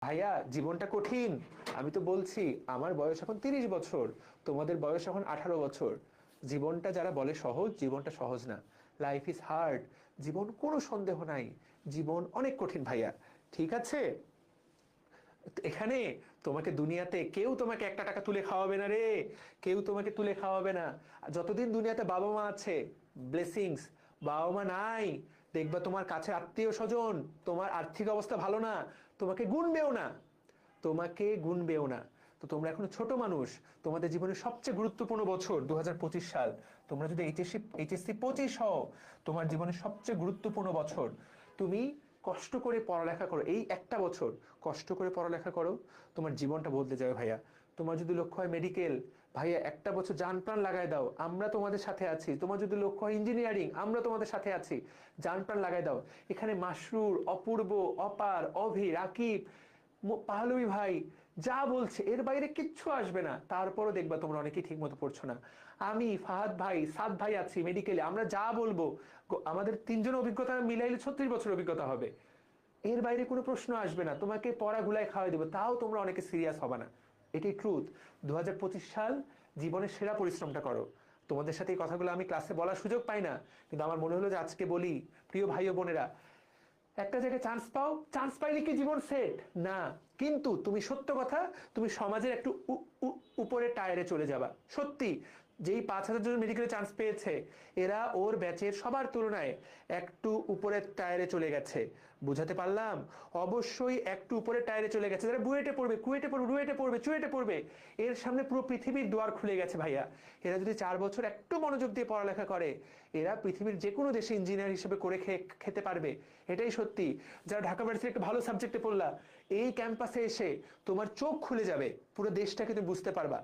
ভাইয়া জীবনটা কঠিন। আমি তো বলছি, আমার বয়স এখন 30 বছর, তোমাদের বয়স এখন 18 বছর। জীবনটা যারা বলে সহজ, জীবনটা সহজ না। Life is hard. জীবন কোনো সন্দেহ নাই, জীবন অনেক কঠিন ভাইয়া। ঠিক আছে? এখানে তোমাকে দুনিয়াতে কেউ তোমাকে একটা টাকা তুলে খাওয়াবে না রে। কেউ তোমাকে তুলে খাওয়াবে না। যতদিন দুনিয়াতে বাবা মা আছে, ব্লেসিংস। বাবা মা নাই, দেখবা তোমার কাছে আত্মীয় স্বজন, তোমার আর্থিক অবস্থা ভালো না, তোমাকে গুনবেও না। তোমাকে গুনবেও না। তো তোমরা এখন ছোট মানুষ। তোমাদের জীবনের সবচেয়ে গুরুত্বপূর্ণ বছর 2025 সাল। তোমরা যদি এইচএসসি 25 হও, তোমার জীবনের সবচেয়ে গুরুত্বপূর্ণ বছর। তুমি কষ্ট করে পড়ালেখা করো, এই একটা বছর কষ্ট করে পড়ালেখা করো, তোমার জীবনটা বদলে যাবে ভাইয়া। তোমার যদি লক্ষ্য হয় মেডিকেল, ভাইয়া একটা বছর জান প্রাণ লাগাই দাও, আমরা তোমাদের সাথে আছি। তোমার যদি লক্ষ্য হয় ইঞ্জিনিয়ারিং, আমরা তোমাদের সাথে আছি। জান প্রাণ লাগাই দাও। এখানে মাসরুর, অপূর্ব, অপার, অভি, রাকিব, পাহলবি ভাই যা বলছে এর বাইরে কিচ্ছু আসবে না। তারপরও দেখবা তোমরা অনেকেই ঠিক মতো পড়ছো না। আমি, ফাহাদ ভাই, সাদ ভাই আছি মেডিকেলে, আমরা যা বলবো, আমাদের তিনজন অভিজ্ঞতা মিলাইলে 36 বছর অভিজ্ঞতা হবে। এর বাইরে কোনো প্রশ্ন আসবে না। তোমাকে পড়া গুলাই খাওয়াই দেবো, তাও তোমরা অনেকে সিরিয়াস হবে না। এটাই ট্রুথ। 2025 সাল, জীবনের সেরা পরিশ্রমটা করো। তোমাদের সাথে এই কথাগুলো আমি ক্লাসে বলার সুযোগ পাই না, কিন্তু আমার মনে হলো যে আজকে বলি। প্রিয় ভাই ও বোনেরা, একটা জায়গায় চান্স পাও, চান্স পাইলে কি জীবন সেট না। কিন্তু তুমি সত্য কথা, তুমি সমাজের একটু উপরে টায়ারে চলে যাবা। সত্যি, যেই 5,000 জন মেডিকেলে চান্স পেয়েছে, এরা ওর ব্যাচের সবার তুলনায় একটু উপরের টায়ারে চলে গেছে। বুঝাতে পারলাম? অবশ্যই একটু উপরের টায়ারে চলে গেছে। যারা বুয়েটে পড়বে, কুয়েটে পড়বে, রুয়েটে পড়বে, চুয়েটে পড়বে, এর সামনে পুরো পৃথিবীর দুয়ার খুলে গেছে ভাইয়া। এরা যদি 4 বছর একটু মনোযোগ দিয়ে পড়ালেখা করে, এরা পৃথিবীর যে কোনো দেশে ইঞ্জিনিয়ার হিসেবে করে খেতে পারবে। এটাই সত্যি। যারা ঢাকা ভার্সিটির একটা ভালো সাবজেক্টে পড়লা, এই ক্যাম্পাসে এসে তোমার চোখ খুলে যাবে, পুরো দেশটাকে তুমি বুঝতে পারবা।